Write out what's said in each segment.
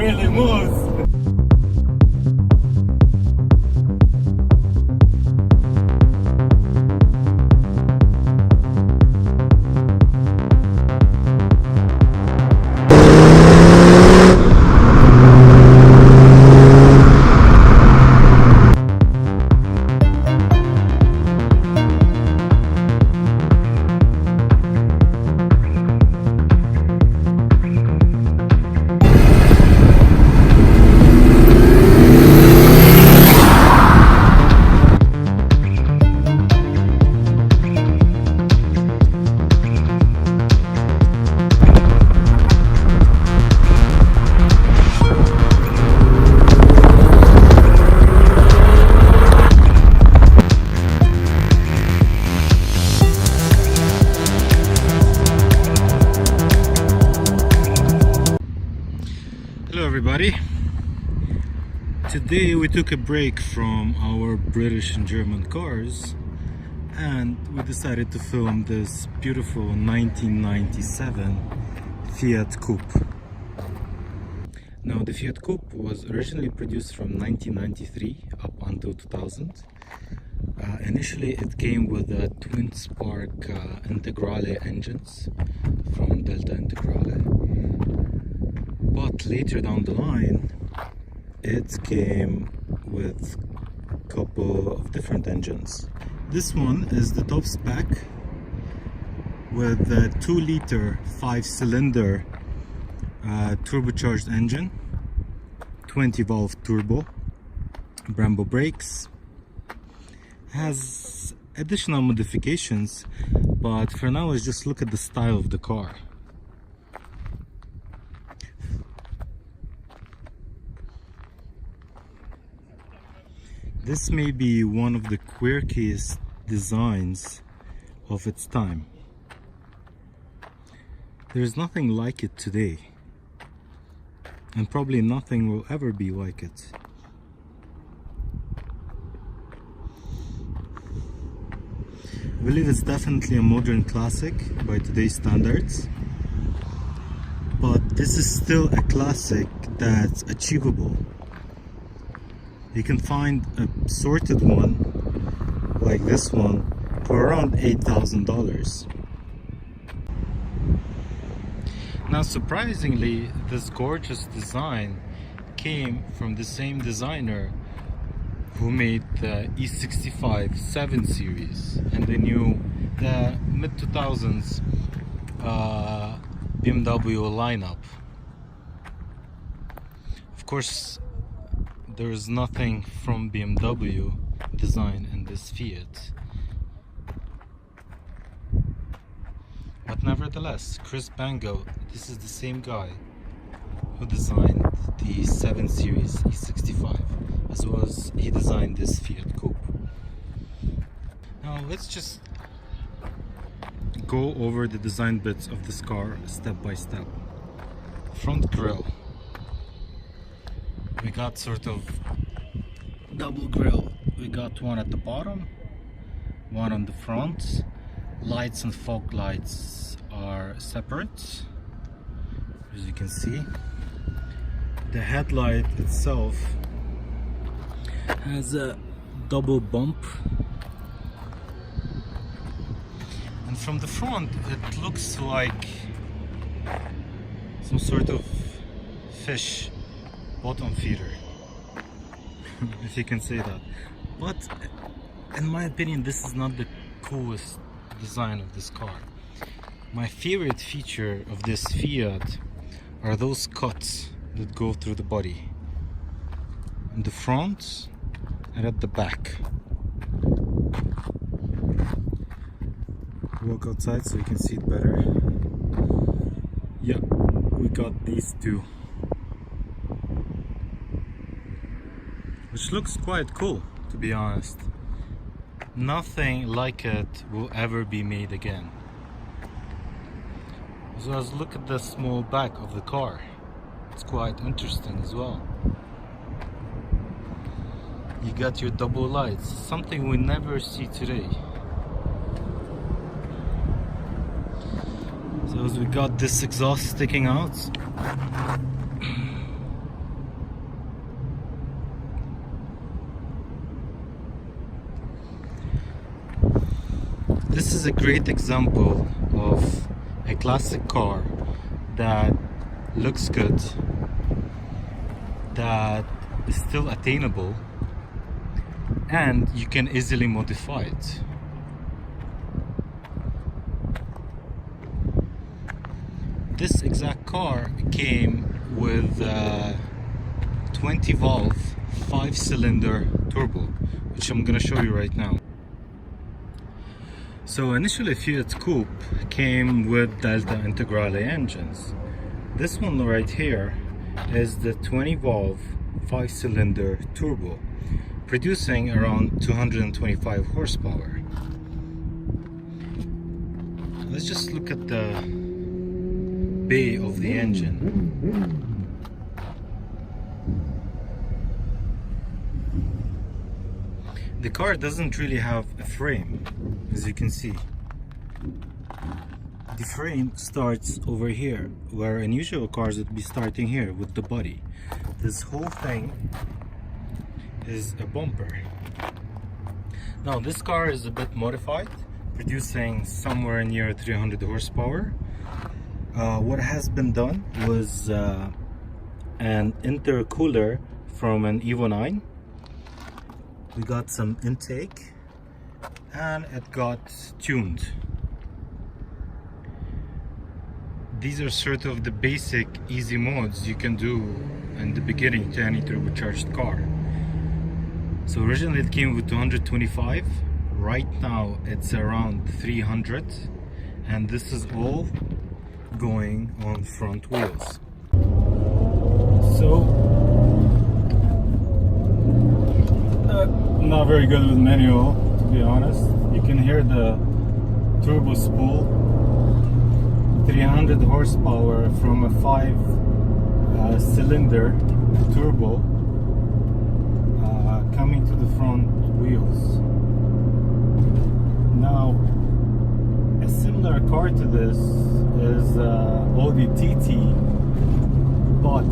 really moves. Hello everybody. Today we took a break from our British and German cars and we decided to film this beautiful 1997 Fiat Coupe. Now the Fiat Coupe was originally produced from 1993 up until 2000. Initially it came with the twin spark Integrale engines from Delta Integrale. But later down the line, it came with a couple of different engines. This one is the top spec with a 2-liter 5-cylinder turbocharged engine, 20-valve turbo, Brembo brakes. Has additional modifications, but for now let's just look at the style of the car. This may be one of the quirkiest designs of its time. There's nothing like it today, and probably nothing will ever be like it. I believe it's definitely a modern classic by today's standards, but this is still a classic that's achievable. You can find a sorted one like this one for around $8,000. Now surprisingly, this gorgeous design came from the same designer who made the E65 7 Series and the mid-2000s BMW lineup. Of course, there is nothing from BMW design in this Fiat, but nevertheless, Chris Bango, this is the same guy who designed the 7 Series E65, as well as he designed this Fiat Coupe. Now let's just go over the design bits of this car step by step. Front grille. We got sort of double grille. We got one at the bottom, one on the front. Lights and fog lights are separate, as you can see. The headlight itself has a double bump, and from the front it looks like some sort of fish bottom feeder, if you can say that. But in my opinion, this is not the coolest design of this car. My favorite feature of this Fiat are those cuts that go through the body in the front and at the back. Walk outside so you can see it better. Yeah, we got these two, which looks quite cool, to be honest. Nothing like it will ever be made again. As well as look at the small back of the car. It's quite interesting as well. You got your double lights, something we never see today. So as we got this exhaust sticking out, this is a great example of a classic car that looks good, that is still attainable, and you can easily modify it. This exact car came with a 20 valve 5-cylinder turbo, which I'm gonna show you right now. So initially Fiat Coupe came with Delta Integrale engines. This one right here is the 20 valve 5-cylinder turbo, producing around 225 horsepower. Let's just look at the bay of the engine. The car doesn't really have a frame, as you can see. The frame starts over here, where in usual cars would be starting here with the body. This whole thing is a bumper. Now this car is a bit modified, producing somewhere near 300 horsepower. What has been done was an intercooler from an Evo 9. We got some intake and it got tuned. These are sort of the basic easy modes you can do in the beginning to any turbocharged car. So originally it came with 225, right now it's around 300, and this is all going on front wheels. So not very good with manual, to be honest. You can hear the turbo spool. 300 horsepower from a 5-cylinder turbo coming to the front wheels. Now, a similar car to this is Audi TT, but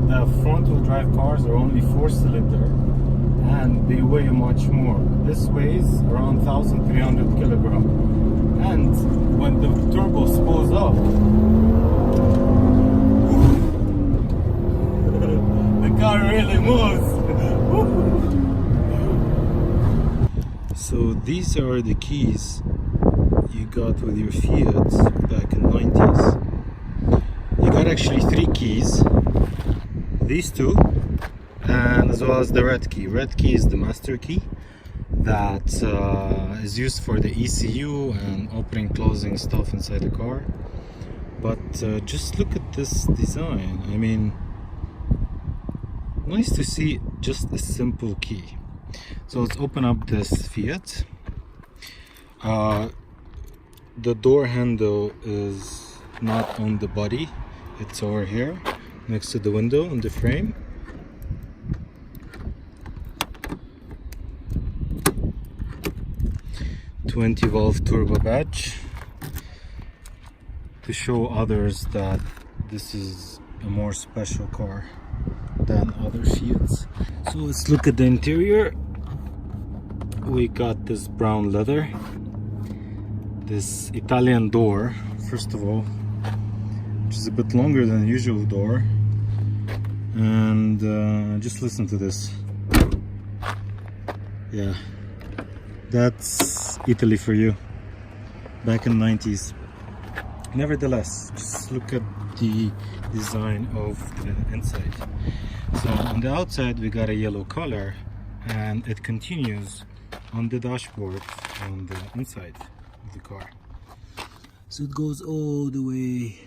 the front-wheel drive cars are only 4-cylinder and they weigh much more. This weighs around 1,300 kilograms, and when the turbo spools up, the car really moves. So these are the keys you got with your Fiat back in the 90s. You got actually 3 keys. These 2, and as well as the red key. Red key is the master key that is used for the ECU and opening closing stuff inside the car. But just look at this design. I mean, nice to see just a simple key. So let's open up this Fiat. The door handle is not on the body, it's over here next to the window on the frame. .20 valve turbo badge to show others that this is a more special car than other Fiats. So let's look at the interior. We got this brown leather, this Italian door, first of all, which is a bit longer than the usual door, and just listen to this. Yeah, that's Italy for you, back in the 90s. Nevertheless, just look at the design of the inside. So on the outside we got a yellow color, and it continues on the dashboard on the inside of the car. So it goes all the way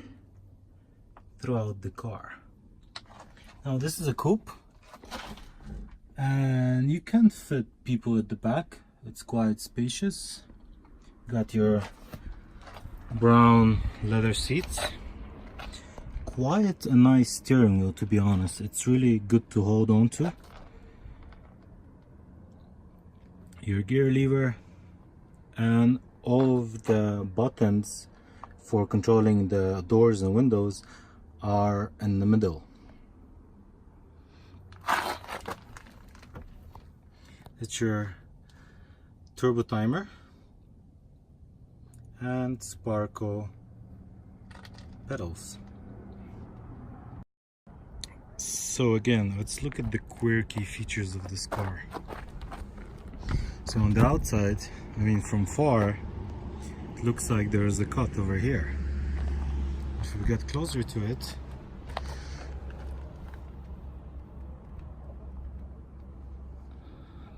throughout the car. Now this is a coupe, and you can fit people at the back. It's quite spacious. Got your brown leather seats. Quite a nice steering wheel, to be honest. It's really good to hold on to. Your gear lever and all of the buttons for controlling the doors and windows are in the middle. It's your turbo timer, and sparkle pedals. So again, let's look at the quirky features of this car. So on the outside, I mean from far, it looks like there is a cut over here. If we get closer to it,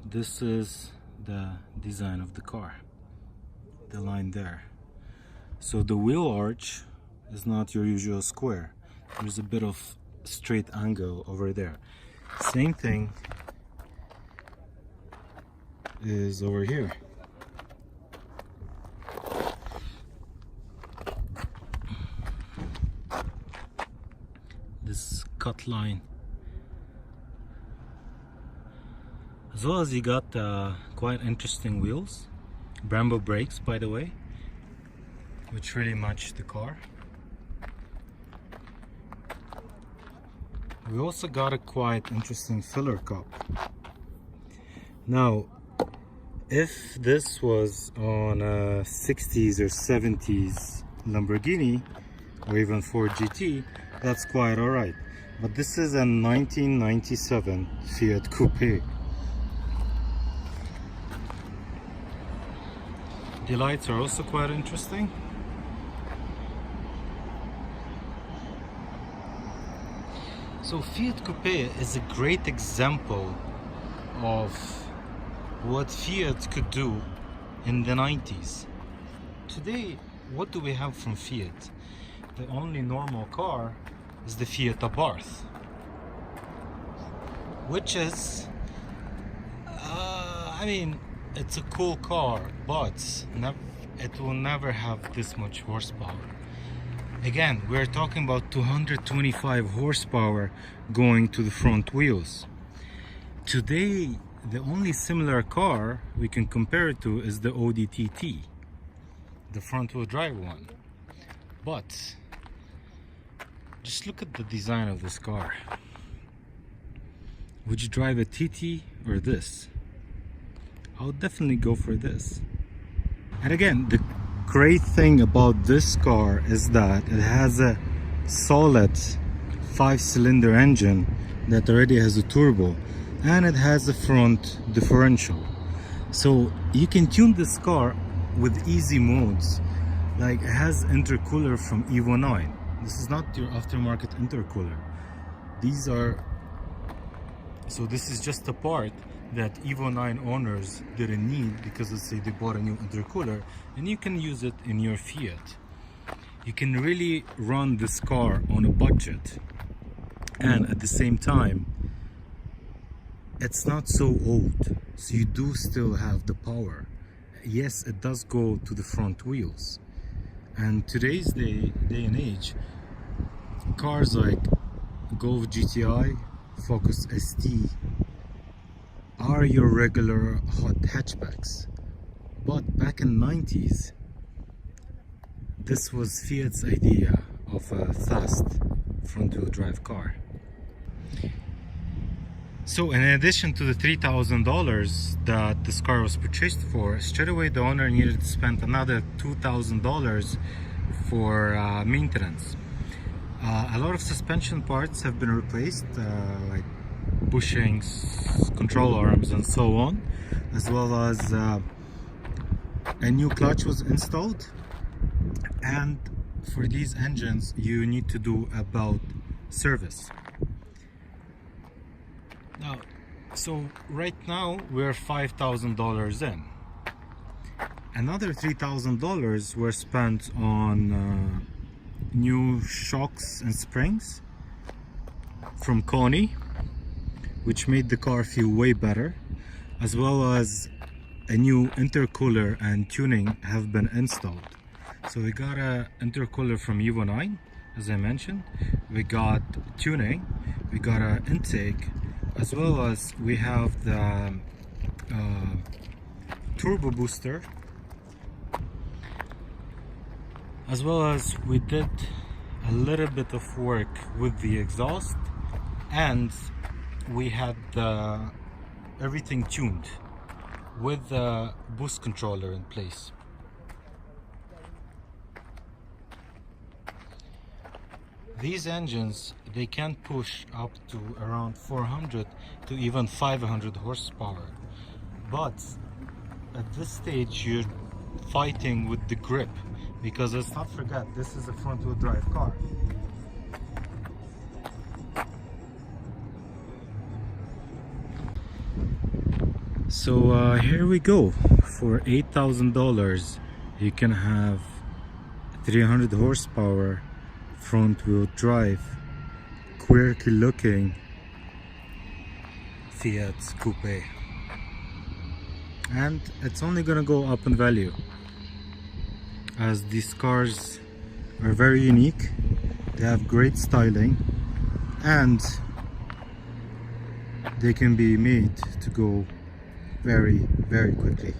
this is the design of the car, the line there. So the wheel arch is not your usual square. There's a bit of straight angle over there. Same thing is over here. This cut line. As well as you got quite interesting wheels. Brembo brakes, by the way, which really match the car. We also got a quite interesting filler cup. Now, if this was on a 60s or 70s Lamborghini or even Ford GT, that's quite alright. But this is a 1997 Fiat Coupe. The lights are also quite interesting. So Fiat Coupe is a great example of what Fiat could do in the 90s. Today, what do we have from Fiat? The only normal car is the Fiat Abarth, which is, I mean, it's a cool car, but it will never have this much horsepower. Again, we're talking about 225 horsepower going to the front wheels. Today, the only similar car we can compare it to is the Audi TT, the front wheel drive one. But just look at the design of this car. Would you drive a TT or this? I would definitely go for this. And again, the great thing about this car is that it has a solid 5-cylinder engine that already has a turbo, and it has a front differential. So you can tune this car with easy modes. Like, it has intercooler from Evo 9. This is not your aftermarket intercooler. These are, so this is just a part that Evo 9 owners didn't need because, let's say, they bought a new intercooler, and you can use it in your Fiat. You can really run this car on a budget, and at the same time it's not so old, so you do still have the power. Yes, it does go to the front wheels, and today's day and age, cars like Golf GTI, Focus ST are your regular hot hatchbacks. But back in the 90s, this was Fiat's idea of a fast front-wheel drive car. So in addition to the $3,000 that this car was purchased for, straight away the owner needed to spend another $2,000 for maintenance. A lot of suspension parts have been replaced, like bushings, control arms and so on, as well as a new clutch was installed. And for these engines you need to do a belt service. Now, so right now we're $5,000 in. Another $3,000 were spent on new shocks and springs from Coney, which made the car feel way better, as well as a new intercooler and tuning have been installed. So we got a intercooler from Evo 9, as I mentioned. We got tuning, we got an intake, as well as we have the turbo booster, as well as we did a little bit of work with the exhaust, and we had everything tuned with the boost controller in place. these engines, they can push up to around 400 to even 500 horsepower, but at this stage you're fighting with the grip, because let's not forget, this is a front-wheel drive car. So here we go. For $8,000 you can have 300 horsepower front-wheel drive quirky looking Fiat Coupe, and it's only gonna go up in value as these cars are very unique. They have great styling and they can be made to go very, very quickly.